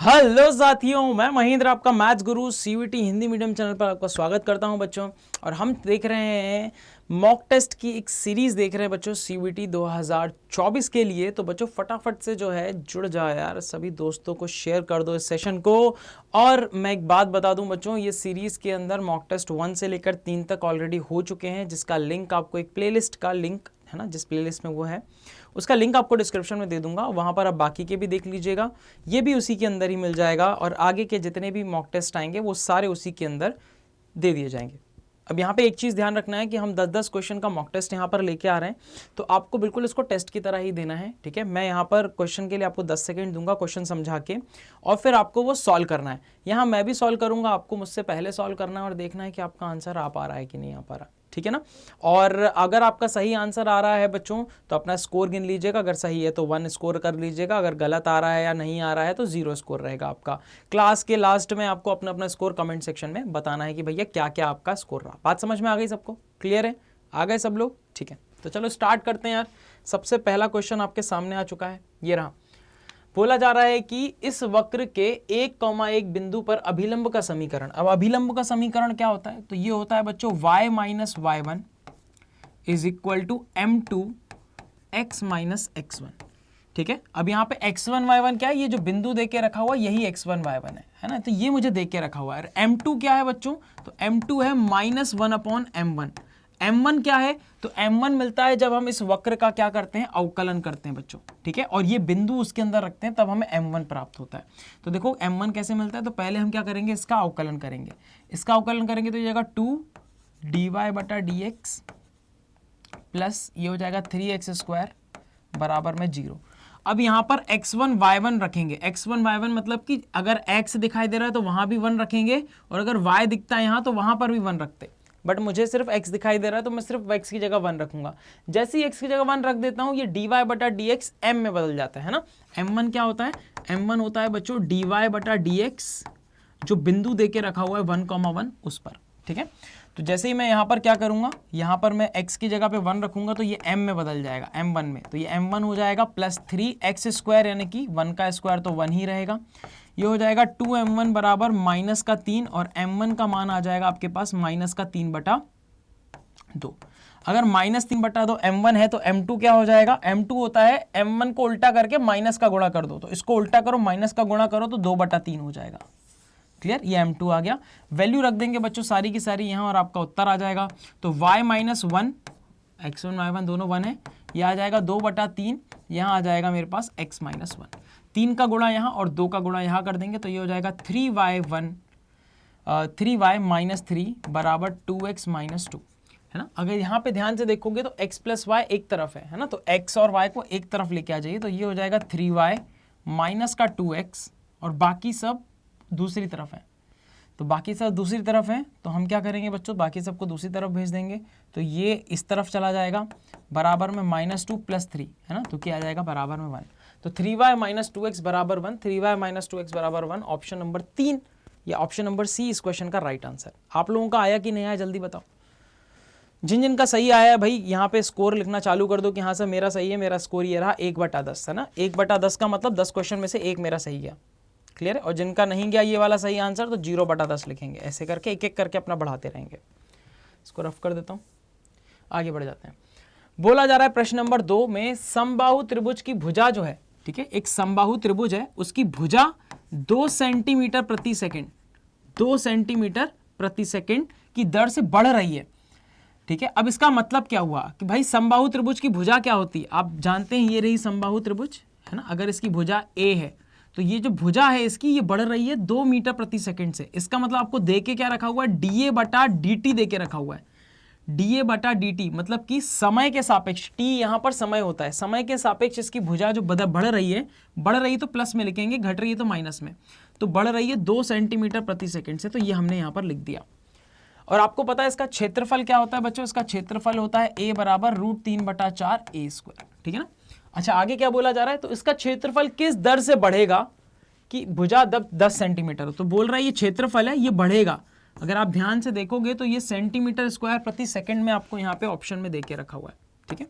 Hello साथियों, मैं महेंद्र आपका मैथ्स गुरु सीवीटी हिंदी मीडियम चैनल पर आपका स्वागत करता हूं बच्चों। और हम देख रहे हैं मॉक टेस्ट की एक सीरीज देख रहे हैं बच्चों सीवीटी 2024 के लिए। तो बच्चों फटाफट से जो है जुड़ जाओ यार, सभी दोस्तों को शेयर कर दो इस सेशन को। और मैं एक बात बता दूं बच्चों, ये सीरीज के अंदर मॉक टेस्ट 1 से लेकर 3 तक ऑलरेडी हो चुके हैं, जिसका लिंक आपको एक प्लेलिस्ट का लिंक है ना, जिस प्लेलिस्ट में वो है उसका लिंक आपको डिस्क्रिप्शन में दे दूंगा, वहां पर आप बाकी के भी देख लीजिएगा। ये भी उसी के अंदर ही मिल जाएगा और आगे के जितने भी मॉक टेस्ट आएंगे वो सारे उसी के अंदर दे दिए जाएंगे। अब यहाँ पे एक चीज़ ध्यान रखना है कि हम 10-10 क्वेश्चन का मॉक टेस्ट यहाँ पर लेके आ रहे हैं, तो आपको बिल्कुल इसको टेस्ट की तरह ही देना है। ठीक है, मैं यहाँ पर क्वेश्चन के लिए आपको 10 सेकंड दूंगा क्वेश्चन समझा के, और फिर आपको वो सॉल्व करना है। यहाँ मैं भी सॉल्व करूंगा, आपको मुझसे पहले सॉल्व करना है और देखना है कि आपका आंसर आ पा रहा है कि नहीं आ पा रहा। ठीक है ना। और अगर आपका सही आंसर आ रहा है बच्चों तो अपना स्कोर गिन लीजिएगा, अगर सही है तो 1 स्कोर कर लीजिएगा, अगर गलत आ रहा है या नहीं आ रहा है तो 0 स्कोर रहेगा आपका। क्लास के लास्ट में आपको अपना अपना स्कोर कमेंट सेक्शन में बताना है कि भैया क्या क्या आपका स्कोर रहा। बात समझ में आ गई सबको? क्लियर है? आ गए सब लोग? ठीक है, तो चलो स्टार्ट करते हैं यार। सबसे पहला क्वेश्चन आपके सामने आ चुका है, ये रहा। बोला जा रहा है कि इस वक्र के 1,1 बिंदु पर अभिलंब का समीकरण। अब अभिलंब का समीकरण क्या होता है? तो ये होता है बच्चों y minus y1 is equal to m2 x minus x1। ठीक है, अब यहाँ पे x1 y1 क्या है? ये जो बिंदु दे के रखा हुआ यही x1 y1 है ना, तो ये मुझे दे के रखा हुआ है। m2 क्या है बच्चों? तो m2 है -1/m1। m1 क्या है? तो m1 मिलता है जब हम इस वक्र का क्या करते हैं, अवकलन करते हैं बच्चों। ठीक है, और ये बिंदु उसके अंदर रखते हैं तब हमें m1 प्राप्त होता है। तो देखो m1 कैसे मिलता है, तो पहले हम क्या करेंगे, इसका अवकलन करेंगे। इसका अवकलन करेंगे तो ये जाएगा 2dy/dx प्लस ये हो जाएगा 3x² बराबर में 0। अब यहाँ पर x1 y1 रखेंगे। x1 y1 मतलब कि अगर x दिखाई दे रहा है तो वहां भी 1 रखेंगे, और अगर y दिखता है यहाँ तो वहां पर भी 1 रखते। बट मुझे सिर्फ x दिखाई दे रहा है तो मैं सिर्फ x की जगह 1 रखूंगा। जैसे ही x की जगह 1 रख देता हूँ ये dy/dx m में बदल जाता है ना। m1 क्या होता है? m1 होता है बच्चों dy/dx, जो बिंदु देके रखा हुआ है 1,1 उस पर। ठीक है, तो जैसे ही मैं यहाँ पर क्या करूंगा, यहाँ पर मैं x की जगह पे 1 रखूंगा तो ये m में बदल जाएगा, m1 में। तो ये m1 हो जाएगा प्लस 3x², यानी कि 1 का स्क्वायर तो 1 ही रहेगा। ये हो जाएगा 2m1 बराबर -3, और m1 का मान आ जाएगा आपके पास -3/2। अगर -3/2 m1 है तो m2 क्या हो जाएगा? m2 होता है m1 को उल्टा करके माइनस का गुणा कर दो, तो इसको उल्टा करो, माइनस का गुणा करो तो 2/3 हो जाएगा। क्लियर, ये m2 आ गया। वैल्यू रख देंगे बच्चों सारी की सारी यहाँ और आपका उत्तर आ जाएगा। तो y माइनस 1, x1 y1 दोनों 1 है, ये आ जाएगा 2/3, यहाँ आ जाएगा मेरे पास x माइनस 1। 3 का गुणा यहाँ और 2 का गुणा यहाँ कर देंगे तो ये हो जाएगा 3y माइनस 3 बराबर 2x माइनस 2, है ना। अगर यहाँ पे ध्यान से देखोगे तो x प्लस वाई एक तरफ है ना, तो x और y को एक तरफ लेके आ जाइए, तो ये हो जाएगा 3y माइनस का 2x, और बाकी सब दूसरी तरफ है। तो बाकी सब दूसरी तरफ है तो हम क्या करेंगे बच्चों, बाकी सबको दूसरी तरफ भेज देंगे, तो ये इस तरफ चला जाएगा बराबर में -2 प्लस 3, है ना, तो क्या आ जाएगा बराबर में 1। तो 3y माइनस 2x बराबर 1, 3y माइनस 2x बराबर 1, ऑप्शन नंबर 3 या ऑप्शन नंबर सी इस क्वेश्चन का राइट आंसर। आप लोगों का आया कि नहीं आया जल्दी बताओ। जिन जिन का सही आया है भाई यहाँ पे स्कोर लिखना चालू कर दो कि हाँ सर मेरा सही है, मेरा स्कोर ये रहा 1/10, है ना। 1/10 का मतलब 10 क्वेश्चन में से एक मेरा सही गया। क्लियर है? और जिनका नहीं गया ये वाला सही आंसर तो 0/10 लिखेंगे। ऐसे करके एक एक करके अपना बढ़ाते रहेंगे। इसको रफ कर देता हूँ, आगे बढ़ जाते हैं। बोला जा रहा है प्रश्न नंबर 2 में समबाहु त्रिभुज की भुजा जो है, ठीक है, एक समबाहु त्रिभुज है, उसकी भुजा 2 सेंटीमीटर प्रति सेकेंड, 2 सेंटीमीटर प्रति सेकेंड की दर से बढ़ रही है। ठीक है, अब इसका मतलब क्या हुआ कि भाई समबाहु त्रिभुज की भुजा क्या होती है, आप जानते हैं, ये रही समबाहु त्रिभुज, है ना। अगर इसकी भुजा a है तो ये जो भुजा है इसकी ये बढ़ रही है 2 मीटर प्रति सेकंड से। इसका मतलब आपको दे के क्या रखा हुआ है, dA/dt दे के रखा हुआ है। dA/dt मतलब कि समय के सापेक्ष, t यहाँ पर समय होता है, समय के सापेक्ष इसकी भुजा जो बढ़ रही है तो प्लस में लिखेंगे, घट रही है तो माइनस में, तो बढ़ रही है 2 सेंटीमीटर प्रति सेकंड से, तो ये हमने यहाँ पर लिख दिया। और आपको पता है इसका क्षेत्रफल क्या होता है बच्चों, इसका क्षेत्रफल होता है a बराबर √3/4a²। ठीक है ना। अच्छा, आगे क्या बोला जा रहा है, तो इसका क्षेत्रफल किस दर से बढ़ेगा कि भुजा 10 सेंटीमीटर, तो बोल रहा है ये क्षेत्रफल है ये बढ़ेगा। अगर आप ध्यान से देखोगे तो ये सेंटीमीटर स्क्वायर प्रति सेकंड में आपको यहाँ पे ऑप्शन में देके रखा हुआ है। ठीक है,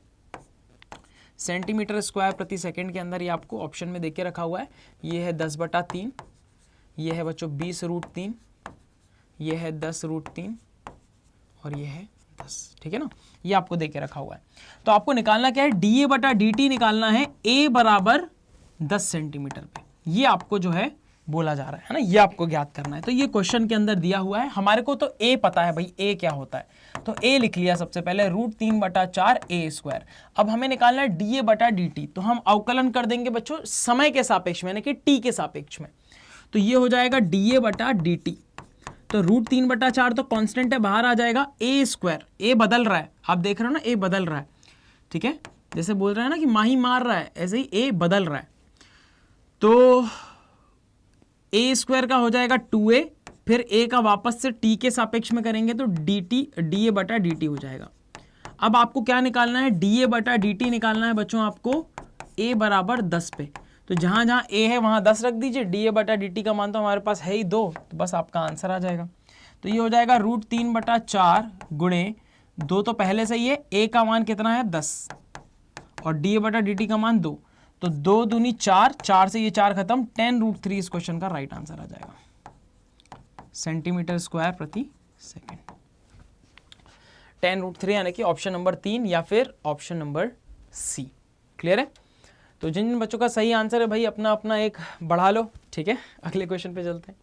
सेंटीमीटर स्क्वायर प्रति सेकंड के अंदर ये आपको ऑप्शन में देके रखा हुआ है। ये है 10/3 ये है बच्चों 20√3, ये है 10√3 और ये है 10, ठीक है ना। ये आपको दे के रखा हुआ है। तो आपको निकालना क्या है, dA बटा dt निकालना है a बराबर 10 सेंटीमीटर पे। ये आपको जो है बोला जा रहा है ना, ये आपको ज्ञात करना है। तो ये क्वेश्चन के अंदर दिया हुआ है। हमारे को तो a पता है भाई, a क्या होता है, तो a लिख लिया सबसे पहले, √3/4 a²। अब हमें निकालना है dA बटा dt, तो हम अवकलन कर देंगे बच्चों समय के सापेक्ष में, यानी कि t के सापेक्ष में। तो ये हो जाएगा dA बटा dt। तो √3/4 तो कांस्टेंट है, बाहर आ जाएगा a²। a बदल रहा है, आप देख रहे हो ना, a बदल रहा है, ठीक है। जैसे बोल रहे हैं ना कि माही मार रहा है, ऐसे ही a बदल रहा है। तो a² का हो जाएगा 2a, फिर a का वापस से t के सापेक्ष में करेंगे तो dA बटा dt हो जाएगा। अब आपको क्या निकालना है, dA बटा dt निकालना है बच्चों आपको a बराबर 10 पे। तो जहां जहां a है वहां 10 रख दीजिए, dA बटा dt का मान तो हमारे पास है ही 2, तो बस आपका आंसर आ जाएगा। तो ये हो जाएगा √3/4 गुणे 2 तो पहले से ही है, a का मान कितना है 10 और dA बटा dt का मान 2, तो 2 दूनी 4, 4 से ये 4 खत्म, 10√3 इस क्वेश्चन का राइट आंसर आ जाएगा, सेंटीमीटर स्क्वायर प्रति सेकेंड। 10√3 यानी कि ऑप्शन नंबर 3 या फिर ऑप्शन नंबर सी। क्लियर है। तो जिन जिन बच्चों का सही आंसर है भाई अपना अपना एक बढ़ा लो, ठीक है। अगले क्वेश्चन पे चलते हैं।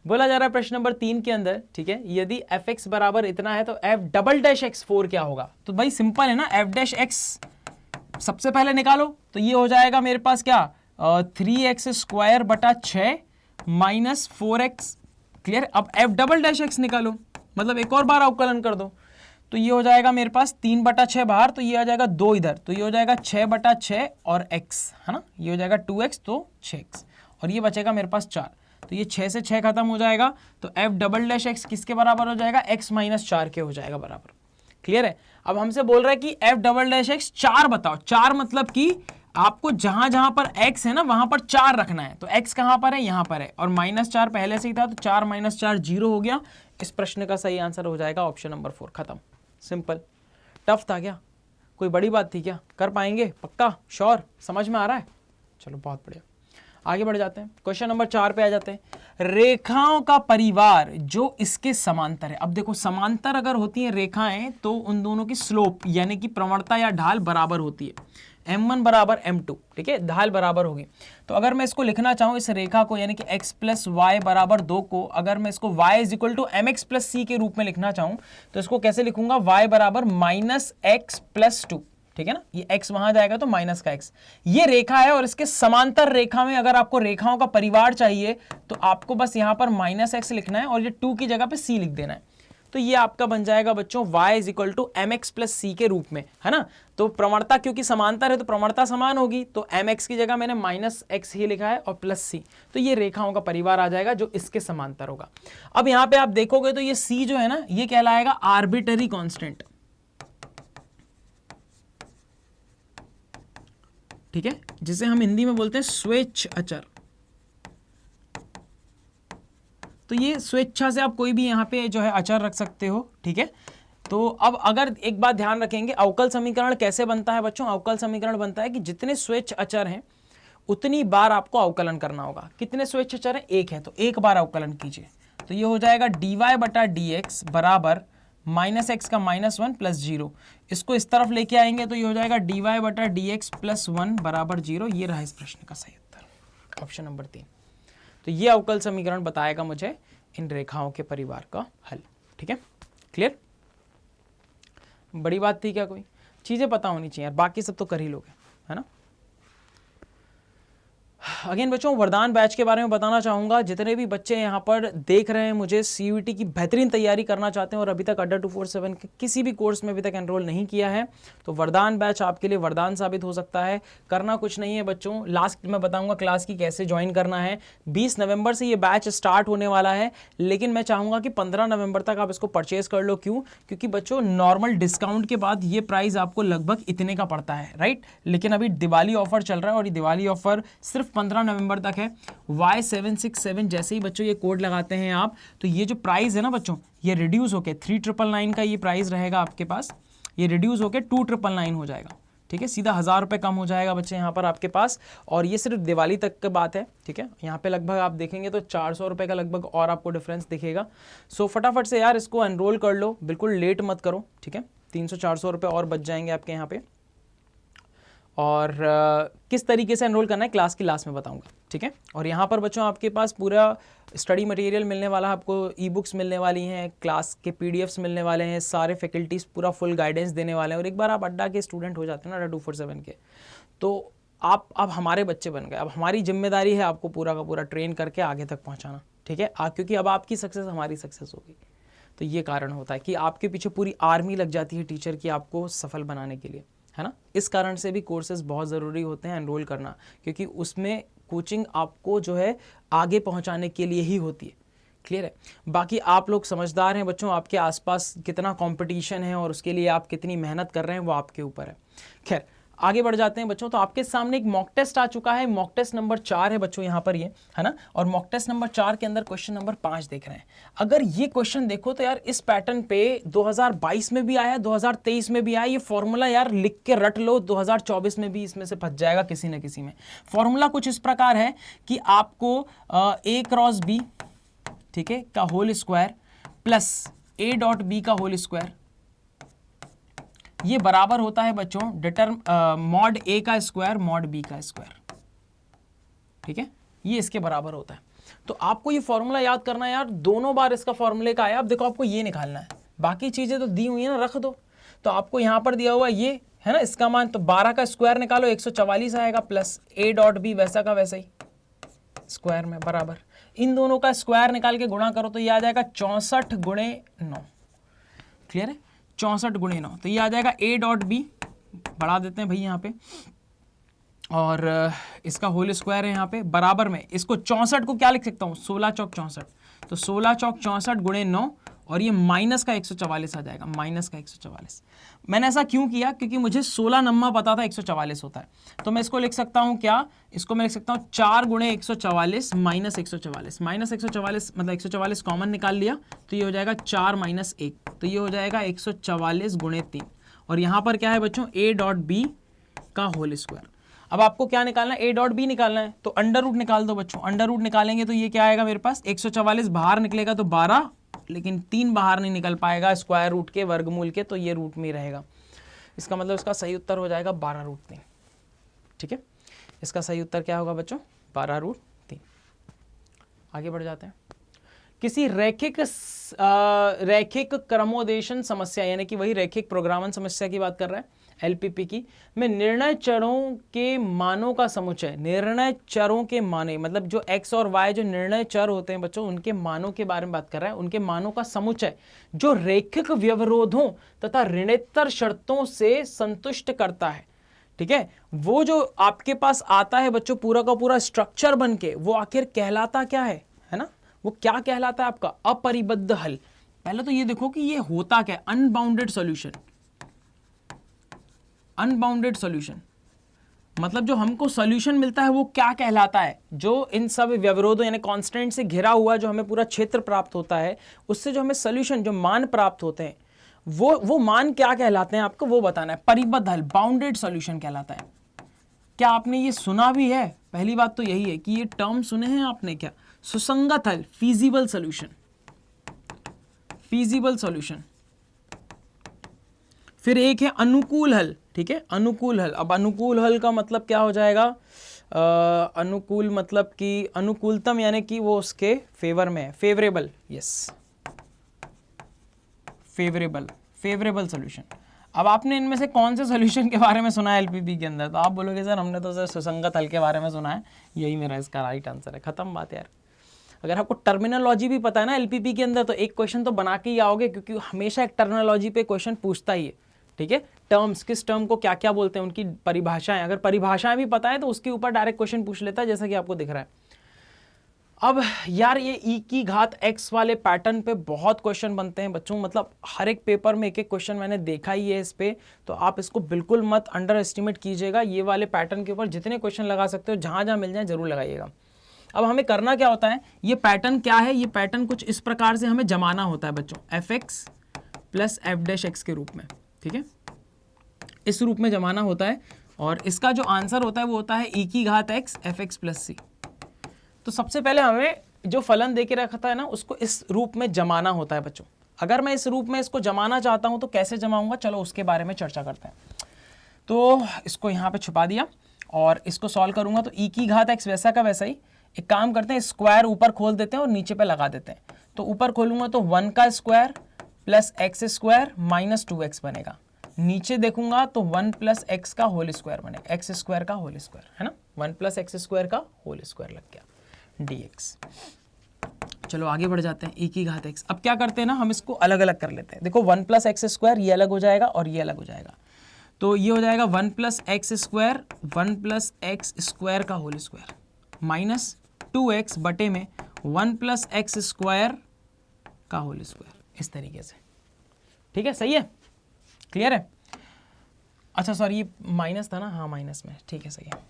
बोला जा रहा है प्रश्न नंबर 3 के अंदर, ठीक है, यदि fx बराबर इतना है तो f'(x4) क्या होगा। तो भाई सिंपल है ना, f'(x) सबसे पहले निकालो। तो ये हो जाएगा मेरे पास क्या, 3x² बटा 6 माइनस 4x। क्लियर। अब f'(x) निकालो, मतलब एक और बार अवकलन कर दो। तो ये हो जाएगा मेरे पास 3/6 बाहर, तो ये आ जाएगा 2 इधर, तो ये हो जाएगा 6/6 और x, है ना, ये हो जाएगा 2x तो 6x, और ये बचेगा मेरे पास 4। तो ये 6 से 6 खत्म हो जाएगा, तो f'(x) किसके बराबर हो जाएगा, x - 4 के हो जाएगा बराबर। क्लियर है। अब हमसे बोल रहा है कि f'(x) 4 बताओ। 4 मतलब कि आपको जहां जहां पर x है ना वहां पर 4 रखना है। तो x कहां पर है, यहां पर है, और -4 पहले से ही था, तो 4 - 4 0 हो गया। इस प्रश्न का सही आंसर हो जाएगा ऑप्शन नंबर 4। खत्म, सिंपल। टफ था क्या, कोई बड़ी बात थी क्या, कर पाएंगे पक्का, श्योर, समझ में आ रहा है। चलो बहुत बढ़िया, आगे बढ़ जाते हैं। क्वेश्चन नंबर 4 पे आ जाते हैं। रेखाओं का परिवार जो इसके समांतर है। अब देखो समांतर अगर होती हैं रेखाएं तो उन दोनों की स्लोप यानी कि प्रवणता या ढाल बराबर होती है, m1 बराबर m2, ठीक है, ढाल बराबर होगी। तो अगर मैं इसको लिखना चाहूँ इस रेखा को, यानी कि x + y बराबर 2 को, अगर मैं इसको y = mx + c के रूप में लिखना चाहूँ तो इसको कैसे लिखूंगा, y बराबर -x + 2, ठीक है ना। ये x वहां जाएगा तो माइनस का x। ये रेखा है और इसके समांतर रेखा में अगर आपको रेखाओं का परिवार चाहिए तो आपको बस यहां पर -x लिखना है और ये 2 की जगह पे c लिख देना है। तो ये आपका बन जाएगा बच्चों y = mx + c के रूप में, है ना। तो प्रवणता क्योंकि समांतर है तो प्रवणता समान होगी, तो mx की जगह मैंने -x ही लिखा है और +c। तो ये रेखाओं का परिवार आ जाएगा जो इसके समांतर होगा। अब यहां पे आप देखोगे तो ये c जो है ना, ये कहलाएगा आर्बिट्ररी कांस्टेंट, ठीक है, जिसे हम हिंदी में बोलते हैं स्वेच्छ अचर। तो ये स्वेच्छा से आप कोई भी यहाँ पे जो है अचर रख सकते हो, ठीक है। तो अब अगर एक बात ध्यान रखेंगे, अवकल समीकरण कैसे बनता है बच्चों, अवकल समीकरण बनता है कि जितने स्वेच्छ अचर हैं उतनी बार आपको अवकलन करना होगा। कितने स्वेच्छ अचर हैं, एक है, तो एक बार अवकलन कीजिए। तो ये हो जाएगा dy बटा dx बराबर -x का -1 + 0। इसको इस तरफ लेके आएंगे तो ये हो जाएगा dy बटा dx + 1 बराबर 0। ये रहा इस प्रश्न का सही उत्तर, ऑप्शन नंबर 3। तो ये अवकल समीकरण बताएगा मुझे इन रेखाओं के परिवार का हल, ठीक है। क्लियर, बड़ी बात थी क्या, कोई चीजें पता होनी चाहिए यार, बाकी सब तो कर ही लोगे, है ना। अगेन बच्चों वरदान बैच के बारे में बताना चाहूँगा। जितने भी बच्चे यहाँ पर देख रहे हैं मुझे, CUET की बेहतरीन तैयारी करना चाहते हैं और अभी तक अड्डा 247 के किसी भी कोर्स में अभी तक एनरोल नहीं किया है, तो वरदान बैच आपके लिए वरदान साबित हो सकता है। करना कुछ नहीं है बच्चों, लास्ट में बताऊँगा क्लास की कैसे ज्वाइन करना है। 20 नवंबर से ये बैच स्टार्ट होने वाला है, लेकिन मैं चाहूँगा कि 15 नवंबर तक आप इसको परचेज कर लो। क्यों, क्योंकि बच्चों नॉर्मल डिस्काउंट के बाद ये प्राइस आपको लगभग इतने का पड़ता है, राइट। लेकिन अभी दिवाली ऑफर चल रहा है और ये दिवाली ऑफर सिर्फ 15 नवंबर तक है। Y767 जैसे ही बच्चों ये कोड लगाते हैं आप, तो ये जो प्राइस है ना बच्चों, ये रिड्यूस होके 3999 का ये प्राइस रहेगा आपके पास, ये रिड्यूस होके 2999 हो जाएगा, ठीक है, सीधा 1000 रुपये कम हो जाएगा बच्चे यहाँ पर आपके पास, और ये सिर्फ दिवाली तक की बात है, ठीक है। यहाँ पे लगभग आप देखेंगे तो 400 रुपये का लगभग और आपको डिफरेंस दिखेगा। सो फटाफट से यार इसको एनरोल कर लो, बिल्कुल लेट मत करो, ठीक है। 300-400 रुपये और बच जाएंगे आपके यहाँ पे। और किस तरीके से एनरोल करना है क्लास की लास्ट में बताऊंगा, ठीक है। और यहाँ पर बच्चों आपके पास पूरा स्टडी मटेरियल मिलने वाला है, आपको ई बुक्स मिलने वाली हैं, क्लास के पीडीएफ्स मिलने वाले हैं, सारे फैकल्टीज़ पूरा फुल गाइडेंस देने वाले हैं। और एक बार आप अड्डा के स्टूडेंट हो जाते हैं ना, अड्डा 247 के, तो आप अब हमारे बच्चे बन गए। अब हमारी जिम्मेदारी है आपको पूरा का पूरा ट्रेन करके आगे तक पहुँचाना, ठीक है। क्योंकि अब आपकी सक्सेस हमारी सक्सेस होगी, तो ये कारण होता है कि आपके पीछे पूरी आर्मी लग जाती है टीचर की आपको सफल बनाने के लिए, है ना। इस कारण से भी कोर्सेज बहुत ज़रूरी होते हैं एनरोल करना, क्योंकि उसमें कोचिंग आपको जो है आगे पहुंचाने के लिए ही होती है। क्लियर है। बाकी आप लोग समझदार हैं बच्चों, आपके आसपास कितना कंपटीशन है और उसके लिए आप कितनी मेहनत कर रहे हैं वो आपके ऊपर है। खैर आगे बढ़ जाते हैं बच्चों। तो आपके सामने एक मॉक टेस्ट आ चुका है, मॉक टेस्ट नंबर 4 है बच्चों यहाँ पर ये, है ना। और मॉक टेस्ट नंबर 4 के अंदर क्वेश्चन नंबर 5 देख रहे हैं। अगर ये क्वेश्चन देखो तो यार इस पैटर्न पे 2022 में भी आया, 2023 में भी आया। ये फॉर्मूला यार लिख के रट लो, 2024 में भी इसमें से फंस जाएगा किसी न किसी में। फॉर्मूला कुछ इस प्रकार है कि आपको a क्रॉस b, ठीक है, का whole square plus a dot b का होल स्क्वायर, ये बराबर होता है बच्चों मॉड a का स्क्वायर मॉड b का स्क्वायर, ठीक है। ये इसके बराबर होता है। तो आपको ये फॉर्मूला याद करना है यार, दोनों बार इसका फॉर्मूले का आया। अब देखो आपको ये निकालना है, बाकी चीजें तो दी हुई है ना, रख दो। तो आपको यहां पर दिया हुआ ये है ना, इसका मान, तो 12 का स्क्वायर निकालो 144 आएगा, प्लस a डॉट b वैसा का वैसा ही स्क्वायर में बराबर, इन दोनों का स्क्वायर निकाल के गुणा करो तो ये आ जाएगा 64 गुणे 9। क्लियर है, 64 गुणे 9, तो ये आ जाएगा a डॉट b, बढ़ा देते हैं भाई यहाँ पे, और इसका होल स्क्वायर है यहाँ पे बराबर में। इसको 64 को क्या लिख सकता हूँ, 16 चौक 64, तो 16 चौक 64 गुणे 9, और ये माइनस का 144 आ जाएगा, माइनस का 144। मैंने ऐसा क्यों किया, क्योंकि मुझे 16 नंबर पता था 144 होता है, तो मैं इसको लिख सकता हूँ क्या, इसको मैं लिख सकता हूँ 4 गुणे 144 माइनस 144, माइनस 144 मतलब 144 कॉमन निकाल लिया, तो ये हो जाएगा 4 माइनस 1, तो ये हो जाएगा 144 गुणे 3। और यहाँ पर क्या है बच्चों, a डॉट b का होल स्क्वायर। अब आपको क्या निकालना है, a डॉट b निकालना है, तो अंडर रूट निकाल दो बच्चों। अंडर रूट निकालेंगे तो ये क्या आएगा मेरे पास, 144 बाहर निकलेगा तो 12, लेकिन 3 बाहर नहीं निकल पाएगा स्क्वायर रूट के वर्गमूल के, तो ये रूट में ही रहेगा। इसका मतलब इसका सही उत्तर हो जाएगा 12 रूट 3, ठीक है। इसका सही उत्तर क्या होगा बच्चों, 12 रूट 3। आगे बढ़ जाते हैं। किसी रैखिक क्रमोदेशन समस्या, यानी कि वही रैखिक प्रोग्रामन समस्या की बात कर रहा है, एलपीपी की, में निर्णय चरों के मानों का समुच्चय, निर्णय चरों के माने मतलब जो x और y जो निर्णय चर होते हैं बच्चों, उनके मानों के बारे में बात कर रहा है, उनके मानों का समुच्चय जो रैखिक व्यवरोधों तथा ऋणेतर शर्तों से संतुष्ट करता है, ठीक है। वो जो आपके पास आता है बच्चों पूरा का पूरा स्ट्रक्चर बन के, वो आखिर कहलाता क्या है ना, वो क्या कहलाता है आपका अपरिबद्ध हल। पहले तो ये देखो कि ये होता क्या है, अनबाउंडेड सॉल्यूशन। अनबाउंडेड सॉल्यूशन मतलब जो हमको सॉल्यूशन मिलता है वो क्या कहलाता है, जो इन सब व्यवरोधों यानी कांस्टेंट से घिरा हुआ जो हमें पूरा क्षेत्र प्राप्त होता है, उससे जो हमें सॉल्यूशन जो मान प्राप्त होते हैं वो मान क्या कहलाते हैं, आपको वो बताना है। परिबद्ध हल बाउंडेड सॉल्यूशन कहलाता है। क्या आपने ये सुना भी है, पहली बात तो यही है कि ये टर्म सुने हैं आपने क्या, सुसंगत हल, फीजिबल सॉल्यूशन, फीजिबल सॉल्यूशन। फिर एक है अनुकूल हल, ठीक है, अनुकूल हल। अब अनुकूल हल का मतलब क्या हो जाएगा, अनुकूल मतलब कि अनुकूलतम यानी कि वो उसके फेवर में है, favourable, yes, favourable, favourable solution. अब आपने इनमें से कौन से सॉल्यूशन के बारे में सुना है एलपीपी के अंदर, तो आप बोलोगे सर हमने तो सर सुसंगत हल के बारे में सुना है, यही मेरा इसका राइट आंसर है। खत्म बात यार। अगर आपको टर्मिनोलॉजी भी पता है ना एलपीपी के अंदर, तो एक क्वेश्चन तो बना के ही आओगे, क्योंकि हमेशा एक टर्मिनोलॉजी पे क्वेश्चन पूछता ही है, ठीक है। टर्म्स, किस टर्म को क्या क्या बोलते हैं, उनकी परिभाषाएं, अगर परिभाषाएं भी पता है तो उसके ऊपर डायरेक्ट क्वेश्चन पूछ लेता है, जैसा कि आपको दिख रहा है। अब यार ये e की घात x वाले पैटर्न पे बहुत क्वेश्चन बनते हैं बच्चों, मतलब हर एक पेपर में एक एक क्वेश्चन मैंने देखा ही है इस पे, तो आप इसको बिल्कुल मत अंडर एस्टिमेट कीजिएगा। ये वाले पैटर्न के ऊपर जितने क्वेश्चन लगा सकते हो, जहाँ जहाँ मिल जाए जरूर लगाइएगा। अब हमें करना क्या होता है, ये पैटर्न क्या है, ये पैटर्न कुछ इस प्रकार से हमें जमाना होता है बच्चों, F x plus F dash x के रूप में, ठीक है। इस रूप में जमाना होता है और इसका जो आंसर होता है वो होता है e की घात x fx प्लस सी। तो सबसे पहले हमें जो फलन दे के रखा है ना उसको इस रूप में जमाना होता है बच्चों। अगर मैं इस रूप में इसको जमाना चाहता हूं तो कैसे जमाऊंगा, चलो उसके बारे में चर्चा करते हैं। तो इसको यहाँ पे छुपा दिया और इसको सॉल्व करूंगा तो e की घात x वैसा का वैसा ही। एक काम करते हैं, स्क्वायर ऊपर खोल देते हैं और नीचे पे लगा देते हैं। तो ऊपर खोलूंगा तो 1 का square plus x square minus 2x बनेगा। नीचे देखूंगा तो 1 प्लस एक्स का होल स्क्वायर बनेगा, एक्स स्क्वायर का होल स्क्वायर, है ना, 1 प्लस एक्स स्क्वायर का होल स्क्वायर लग गया dx। चलो आगे बढ़ जाते हैं, e की घात x। अब क्या करते हैं ना, हम इसको अलग अलग कर लेते हैं। देखो 1 प्लस एक्स स्क्वायर ये अलग हो जाएगा और ये अलग हो जाएगा। तो ये हो जाएगा 1 plus x square 1 plus x square का होल स्क्वायर माइनस 2x बटे में 1 प्लस एक्स स्क्वायर का होल स्क्वायर, इस तरीके से। ठीक है, सही है, क्लियर है। अच्छा सॉरी ये माइनस था ना, हाँ माइनस में, ठीक है सही है।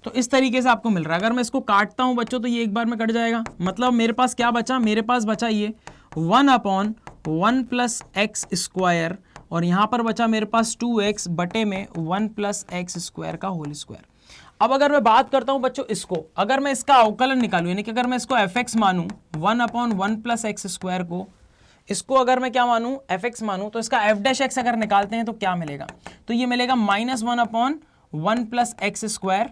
तो इस तरीके से आपको मिल रहा है। अगर मैं इसको काटता हूं बच्चों तो ये एक बार में कट जाएगा। मतलब मेरे पास क्या बचा, मेरे पास बचा ये 1/1 प्लस एक्स स्क्वायर और यहां पर बचा मेरे पास 2x बटे में 1 प्लस एक्स स्क्वायर का होल स्क्वायर। अब अगर मैं बात करता हूं बच्चों इसको, अगर मैं इसका अवकलन निकालूं, यानी कि अगर मैं इसको fx मानूं 1/1 प्लस एक्स स्क्वायर को, इसको अगर मैं क्या मानूं fx मानूं, तो इसका f डैश x अगर निकालते हैं तो क्या मिलेगा, तो ये मिलेगा -1/1 प्लस एक्स स्क्वायर,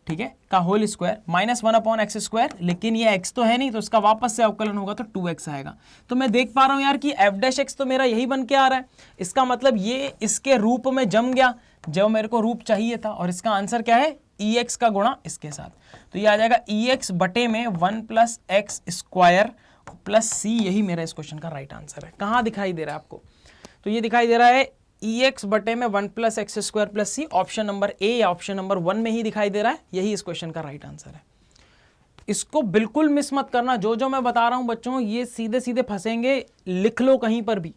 ठीक है, का होल स्क्वायर -1/x स्क्वायर। लेकिन ये x तो है नहीं, तो इसका वापस से अवकलन होगा तो 2x आएगा। तो मैं देख पा रहा हूं यार कि f डैश x तो मेरा यही बन के आ रहा है। इसका मतलब ये इसके रूप में जम गया जो मेरे को रूप चाहिए था, और इसका आंसर क्या है, ex का गुणा इसके साथ। तो ये आ जाएगा ex बटे में 1 प्लस एक्स स्क्वायर प्लस सी। यही मेरा इस क्वेश्चन का राइट आंसर है। कहाँ दिखाई दे रहा है आपको, तो ये दिखाई दे रहा है ex बटे में 1 plus x square plus c. Option number A या ऑप्शन नंबर 1 में ही दिखाई दे रहा है। यही इस क्वेश्चन का राइट आंसर है। इसको बिल्कुल मिस मत करना, जो मैं बता रहा हूं बच्चों ये सीधे सीधे फंसेंगे, लिख लो कहीं पर भी,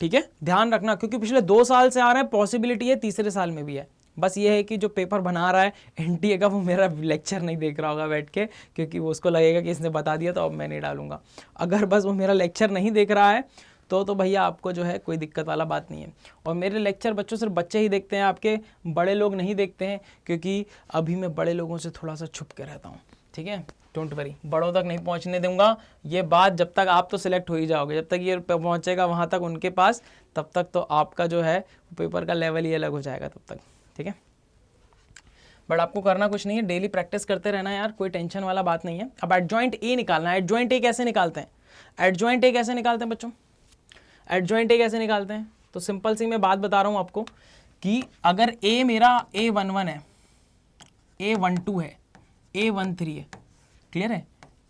ठीक है, ध्यान रखना, क्योंकि पिछले 2 साल से आ रहा है, पॉसिबिलिटी है तीसरे साल में भी है। बस ये है कि जो पेपर बना रहा है एनटीए का वो मेरा लेक्चर नहीं देख रहा होगा बैठ के, क्योंकि वो उसको लगेगा कि इसने बता दिया तो अब मैं नहीं डालूंगा। अगर बस वो मेरा लेक्चर नहीं देख रहा है तो भैया आपको जो है कोई दिक्कत वाला बात नहीं है। और मेरे लेक्चर बच्चों सिर्फ बच्चे ही देखते हैं, आपके बड़े लोग नहीं देखते हैं, क्योंकि अभी मैं बड़े लोगों से थोड़ा सा छुप के रहता हूँ, ठीक है, डोंट वरी, बड़ों तक नहीं पहुँचने दूंगा ये बात। जब तक आप तो सिलेक्ट हो ही जाओगे, जब तक ये पहुँचेगा वहाँ तक उनके पास, तब तक तो आपका जो है पेपर का लेवल ही अलग हो जाएगा तब तक, ठीक है। बट आपको करना कुछ नहीं है, डेली प्रैक्टिस करते रहना यार, कोई टेंशन वाला बात नहीं है। अब एडजॉइंट ए निकालना है। एडजॉइंट ए कैसे निकालते हैं, एडजॉइंट ए कैसे निकालते हैं बच्चों, एडजॉइंट ए कैसे निकालते हैं, तो सिंपल सी मैं बात बता रहा हूँ आपको कि अगर ए मेरा A11 है, A12 है, A13 है, क्लियर है,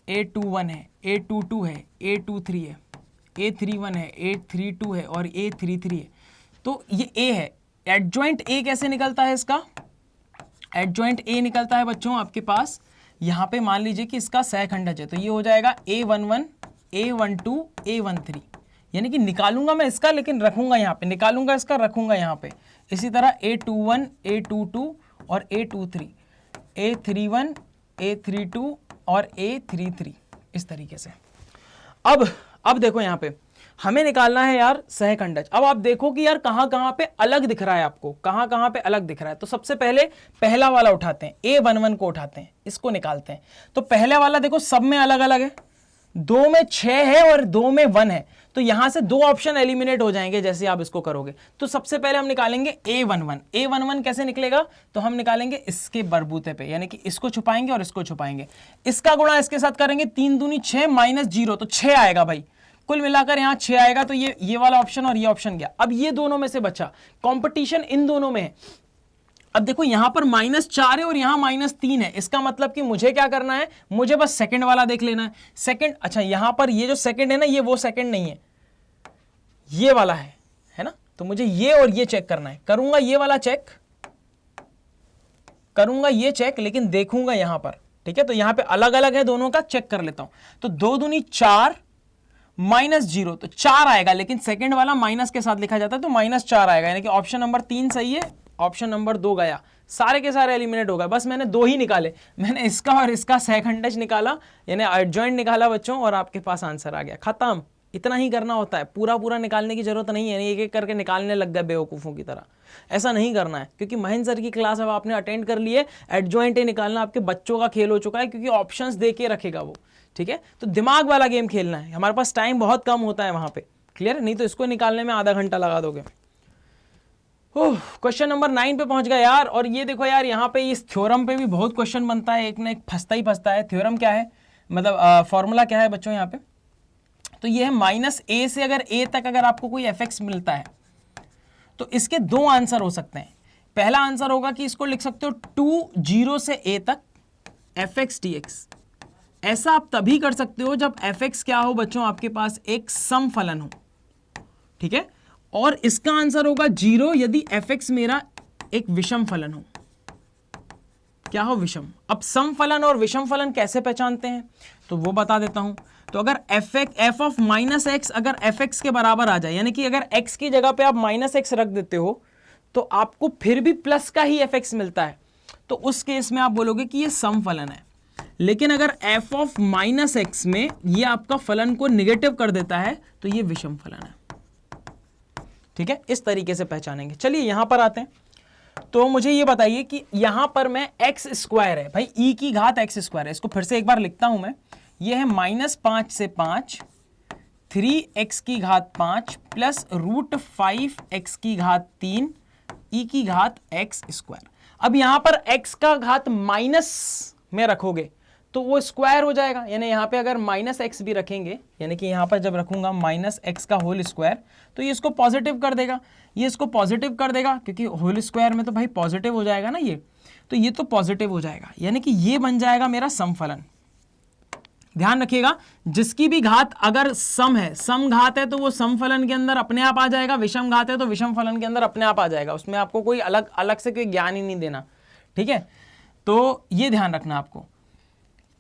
A21 है, A22 है, A23 है, A31 है, A32 है और A33 है, तो ये A है। एडजॉइंट ए कैसे निकलता है इसका, एडजॉइंट ए निकलता है बच्चों आपके पास, यहाँ पे मान लीजिए कि इसका सहखंडज है, तो ये हो जाएगा A11, A12, A13, यानी कि निकालूंगा मैं इसका लेकिन रखूंगा यहाँ पे, निकालूंगा इसका रखूंगा यहाँ पे। इसी तरह A21, A22 और A23, A31, A32 और A33, इस तरीके से। अब देखो यहाँ पे हमें निकालना है यार सहखंडज। अब आप देखो कि यार कहाँ कहाँ पे अलग दिख रहा है आपको, कहाँ कहाँ पे अलग दिख रहा है। तो सबसे पहले पहला वाला उठाते हैं, A11 को उठाते हैं, इसको निकालते हैं। तो पहले वाला देखो सब में अलग अलग है, 2 में 6 है और 2 में 1 है, तो यहां से 2 ऑप्शन एलिमिनेट हो जाएंगे जैसे आप इसको करोगे। तो सबसे पहले हम निकालेंगे A11। A11 कैसे निकलेगा, तो हम निकालेंगे इसके बरबूते पे, यानी कि इसको छुपाएंगे और इसको छुपाएंगे, इसका गुणा इसके साथ करेंगे, 3 दूनी 6 माइनस 0, तो 6 आएगा भाई, कुल मिलाकर यहां 6 आएगा। तो ये वाला ऑप्शन और ये ऑप्शन गया। अब ये दोनों में से बचा, कंपटीशन इन दोनों में है। अब देखो यहां पर -4 है और यहां -3 है, इसका मतलब कि मुझे क्या करना है, मुझे बस सेकंड वाला देख लेना है। सेकंड, अच्छा यहां पर ये जो सेकंड है ना, ये वो सेकंड नहीं है, ये वाला है ना, तो मुझे ये और ये चेक करना है। करूंगा ये वाला चेक, करूंगा ये चेक, लेकिन देखूंगा यहां पर, ठीक है। तो यहां पे अलग अलग है दोनों का, चेक कर लेता हूं। तो 2 दूनी 4 -0, तो 4 आएगा, लेकिन सेकंड वाला माइनस के साथ लिखा जाता है, तो -4 आएगा, यानी कि ऑप्शन नंबर 3 सही है, ऑप्शन नंबर 2 गया। सारे के सारे एलिमिनेट हो गए, बस मैंने 2 ही निकाले, मैंने इसका और इसका सहखंडज निकाला, यानी एडजॉइंट निकाला बच्चों, और आपके पास आंसर आ गया, खत्म। इतना ही करना होता है, पूरा निकालने की जरूरत नहीं है, एक एक करके निकालने लग गए बेवकूफों की तरह। ऐसा नहीं करना है, क्योंकि महेंद्र सर की क्लास अब आपने अटेंड कर ली है, एडजॉइंट निकालना आपके बच्चों का खेल हो चुका है, क्योंकि ऑप्शंस दे के रखेगा वो, ठीक है। तो दिमाग वाला गेम खेलना है, हमारे पास टाइम बहुत कम होता है वहां पे, क्लियर, नहीं तो इसको निकालने में आधा घंटा लगा दोगे। क्वेश्चन नंबर 9 पे पहुंच गए यार। और ये देखो यार, यहाँ पे इस थ्योरम पे भी बहुत क्वेश्चन बनता है, एक ना एक फंसता ही फंसता है। थ्योरम क्या है, मतलब फॉर्मूला क्या है बच्चों यहाँ पे, तो ये है -a से अगर a तक अगर आपको कोई fx मिलता है तो इसके दो आंसर हो सकते हैं। पहला आंसर होगा कि इसको लिख सकते हो 2 0 से a तक fx dx। ऐसा आप तभी कर सकते हो जब fx क्या हो बच्चों, आपके पास एक सम फलन हो, ठीक है। और इसका आंसर होगा 0 यदि fx मेरा एक विषम फलन हो। क्या हो, विषम। अब सम फलन और विषम फलन कैसे पहचानते हैं तो वो बता देता हूं। तो अगर f ऑफ -x अगर fx के बराबर आ जाए, यानी कि अगर x की जगह पे आप -x रख देते हो तो आपको फिर भी प्लस का ही fx मिलता है, तो उस केस में आप बोलोगे कि ये सम फलन है। लेकिन अगर f ऑफ -x में ये आपका फलन को निगेटिव कर देता है तो ये विषम फलन है, ठीक है। इस तरीके से पहचानेंगे। चलिए यहां पर आते हैं। तो मुझे ये बताइए कि यहां पर मैं x स्क्वायर है भाई, e की घात x स्क्वायर है, इसको फिर से एक बार लिखता हूं मैं। ये है -5 से 5 3x की घात 5 प्लस √5x की घात 3 e की घात x स्क्वायर। अब यहां पर x का घात माइनस में रखोगे तो वो स्क्वायर हो जाएगा, यानी यहां पे अगर -x भी रखेंगे, यानी कि यहां पर जब रखूंगा -x का होल स्क्वायर तो ये इसको पॉजिटिव कर देगा, ये इसको पॉजिटिव कर देगा, क्योंकि होल स्क्वायर में तो भाई पॉजिटिव हो जाएगा ना ये, तो ये तो पॉजिटिव हो जाएगा, यानी कि ये बन जाएगा मेरा सम फलन। ध्यान रखिएगा, जिसकी भी घात अगर सम है, सम घात है तो वो सम फलन के अंदर अपने आप आ जाएगा, विषम घात है तो विषम फलन के अंदर अपने आप आ जाएगा, उसमें आपको कोई अलग अलग से कोई ज्ञान ही नहीं देना, ठीक है। तो ये ध्यान रखना आपको।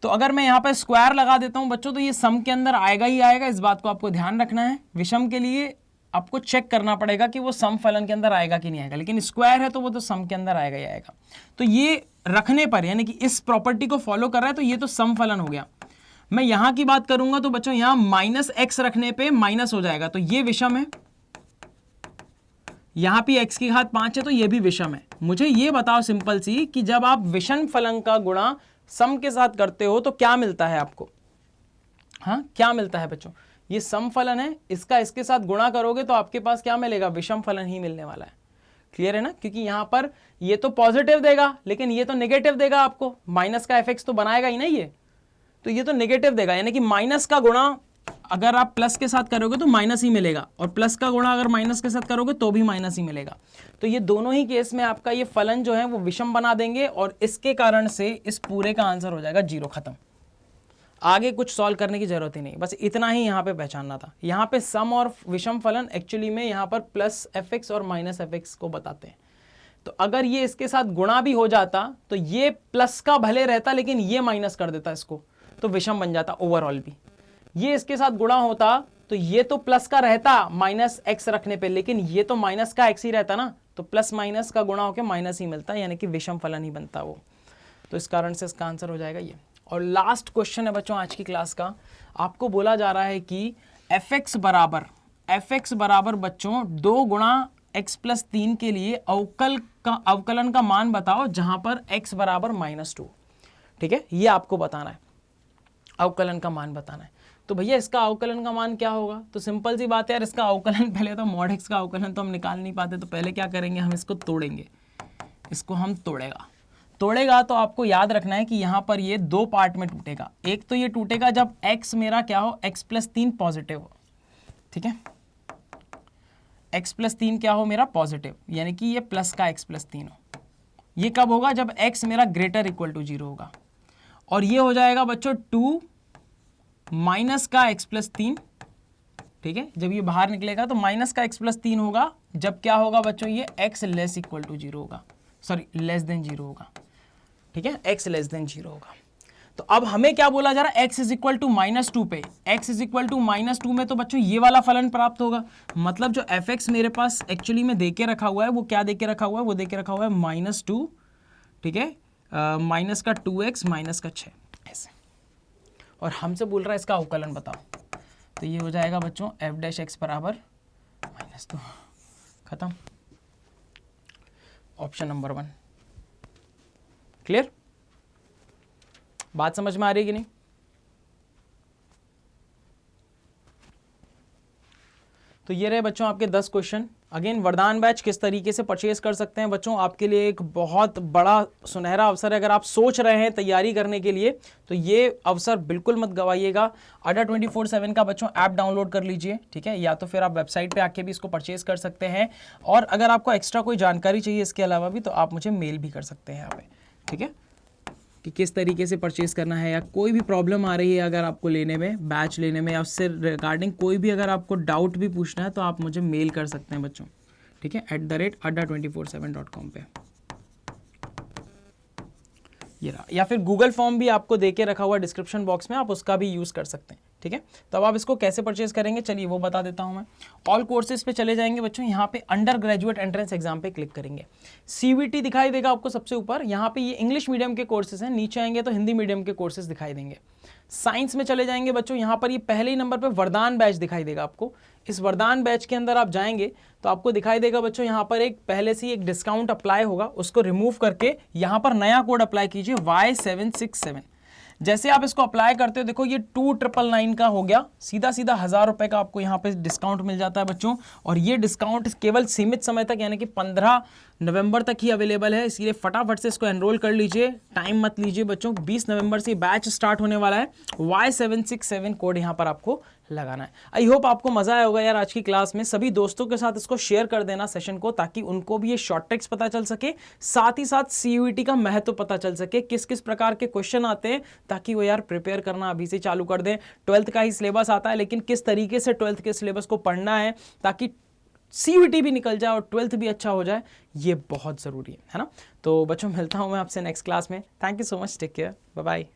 तो अगर मैं यहाँ पे स्क्वायर लगा देता हूं बच्चों तो ये सम के अंदर आएगा ही आएगा, इस बात को आपको ध्यान रखना है। विषम के लिए आपको चेक करना पड़ेगा कि वो सम फलन के अंदर आएगा कि नहीं आएगा, लेकिन स्क्वायर है तो वो तो सम के अंदर आएगा ही आएगा। तो ये रखने पर, यानी कि इस प्रॉपर्टी को फॉलो कर रहा है तो ये तो सम फलन हो गया। मैं यहां की बात करूंगा तो बच्चों यहां -x रखने पे माइनस हो जाएगा, तो ये विषम है। यहां भी x की घात 5 है तो ये भी विषम है। मुझे ये बताओ सिंपल सी कि जब आप विषम फलन का गुणा सम के साथ करते हो तो क्या मिलता है आपको, हाँ क्या मिलता है बच्चों, ये सम फलन है, इसका इसके साथ गुणा करोगे तो आपके पास क्या मिलेगा, विषम फलन ही मिलने वाला है। क्लियर है ना, क्योंकि यहां पर ये तो पॉजिटिव देगा लेकिन ये तो नेगेटिव देगा आपको, माइनस का fx तो बनाएगा ही ना ये, तो ये तो नेगेटिव देगा, यानी कि माइनस का गुणा अगर आप प्लस के साथ करोगे तो माइनस ही मिलेगा, और प्लस का गुणा अगर माइनस के साथ करोगे तो भी माइनस ही मिलेगा। तो ये दोनों ही केस में आपका ये फलन जो है वो विषम बना देंगे, और इसके कारण से इस पूरे का आंसर हो जाएगा 0, खत्म। आगे कुछ सॉल्व करने की जरूरत ही नहीं, बस इतना ही यहाँ पे पहचानना था। यहाँ पे सम और विषम फलन एक्चुअली में यहाँ पर प्लस fx और माइनस fx को बताते हैं। तो अगर ये इसके साथ गुणा भी हो जाता तो ये प्लस का भले रहता लेकिन ये माइनस कर देता इसको, तो विषम बन जाता ओवरऑल भी। ये इसके साथ गुणा होता तो ये तो प्लस का रहता -x रखने पे, लेकिन ये तो माइनस का x ही रहता ना, तो प्लस माइनस का गुणा होकर माइनस ही मिलता, यानी कि विषम फलन ही बनता वो। तो इस कारण से इसका आंसर हो जाएगा ये। और लास्ट क्वेश्चन है बच्चों आज की क्लास का, आपको बोला जा रहा है कि fx बराबर बच्चों 2 गुणा x प्लस 3 के लिए अवकलन का मान बताओ जहां पर x बराबर -2, ठीक है, ये आपको बताना है, अवकलन का मान बताना है। तो भैया इसका अवकलन का मान क्या होगा, तो सिंपल सी बात है यार, इसका अवकलन पहले तो mod x का अवकलन तो हम निकाल नहीं पाते, तो पहले क्या करेंगे, हम इसको तोड़ेंगे, इसको हम तोड़ेगा तो आपको याद रखना है कि यहाँ पर ये 2 पार्ट में टूटेगा। एक तो ये टूटेगा जब x मेरा क्या हो, x प्लस 3 पॉजिटिव हो, ठीक है, x प्लस 3 क्या हो मेरा पॉजिटिव, यानी कि ये प्लस का x प्लस 3 हो। ये कब होगा, जब x मेरा ग्रेटर इक्वल टू 0 होगा। और ये हो जाएगा बच्चों 2 माइनस का x प्लस 3, ठीक है, जब ये बाहर निकलेगा तो माइनस का x प्लस 3 होगा, जब क्या होगा बच्चों, ये x लेस इक्वल टू 0 होगा, सॉरी लेस देन 0 होगा, ठीक है, x लेस देन 0 होगा। तो अब हमें क्या बोला जा रहा है, x इज इक्वल टू -2 पे, x इज इक्वल टू -2 में तो बच्चों ये वाला फलन प्राप्त होगा। मतलब जो fx मेरे पास एक्चुअली में दे के रखा हुआ है वो क्या दे के रखा हुआ है, वो दे के रखा हुआ है -2, ठीक है, माइनस का 2x माइनस का 6 ऐसे, और हमसे बोल रहा है इसका अवकलन बताओ। तो ये हो जाएगा बच्चों f डैश x बराबर -2, खत्म। Option number 1। क्लियर? बात समझ में आ रही है कि नहीं? तो ये रहे बच्चों आपके 10 क्वेश्चन। अगेन वरदान बैच किस तरीके से परचेज कर सकते हैं बच्चों, आपके लिए एक बहुत बड़ा सुनहरा अवसर है। अगर आप सोच रहे हैं तैयारी करने के लिए तो ये अवसर बिल्कुल मत गवाइएगा। अड्डा 24/7 का बच्चों ऐप डाउनलोड कर लीजिए, ठीक है, या तो फिर आप वेबसाइट पे आके भी इसको परचेज कर सकते हैं। और अगर आपको एक्स्ट्रा कोई जानकारी चाहिए इसके अलावा भी तो आप मुझे मेल भी कर सकते हैं यहाँ पे, ठीक है, कि किस तरीके से परचेज करना है, या कोई भी प्रॉब्लम आ रही है अगर आपको लेने में, बैच लेने में, या उससे रिगार्डिंग कोई भी अगर आपको डाउट भी पूछना है तो आप मुझे मेल कर सकते हैं बच्चों, ठीक है, @adda247.com पे ये रहा। या फिर गूगल फॉर्म भी आपको देके रखा हुआ डिस्क्रिप्शन बॉक्स में, आप उसका भी यूज़ कर सकते हैं, ठीक है। तो अब आप इसको कैसे परचेज करेंगे चलिए वो बता देता हूं मैं। ऑल कोर्सेज पे चले जाएंगे बच्चों, यहाँ पे अंडर ग्रेजुएट एंट्रेंस एग्जाम पे क्लिक करेंगे, CVT दिखाई देगा आपको सबसे ऊपर, यहाँ पे ये इंग्लिश मीडियम के कोर्सेज हैं, नीचे आएंगे तो हिंदी मीडियम के कोर्सेज दिखाई देंगे। साइंस में चले जाएंगे बच्चों, यहाँ पर ये पहले ही नंबर पर वरदान बैच दिखाई देगा आपको। इस वरदान बैच के अंदर आप जाएंगे तो आपको दिखाई देगा बच्चों, यहाँ पर एक पहले से ही एक डिस्काउंट अप्लाई होगा, उसको रिमूव करके यहाँ पर नया कोड अप्लाई कीजिए Y767। जैसे आप इसको अप्लाई करते हो देखो ये 2999 का हो गया, सीधा सीधा 1000 रुपए का आपको यहाँ पे डिस्काउंट मिल जाता है बच्चों। और ये डिस्काउंट केवल सीमित समय तक यानी कि 15 नवंबर तक ही अवेलेबल है, इसलिए फटाफट से इसको एनरोल कर लीजिए, टाइम मत लीजिए बच्चों। 20 नवंबर से बैच स्टार्ट होने वाला है। Y767 कोड यहाँ पर आपको लगाना है। आई होप आपको मजा आया होगा यार आज की क्लास में। सभी दोस्तों के साथ इसको शेयर कर देना सेशन को, ताकि उनको भी ये शॉर्ट ट्रिक्स पता चल सके, साथ ही साथ CUET का महत्व पता चल सके, किस किस प्रकार के क्वेश्चन आते हैं, ताकि वो यार प्रिपेयर करना अभी से चालू कर दें। 12th का ही सिलेबस आता है, लेकिन किस तरीके से 12th के सिलेबस को पढ़ना है ताकि CUET भी निकल जाए और 12th भी अच्छा हो जाए, ये बहुत ज़रूरी है ना। तो बच्चों मिलता हूँ मैं आपसे नेक्स्ट क्लास में। Thank you so much, take care, bye bye.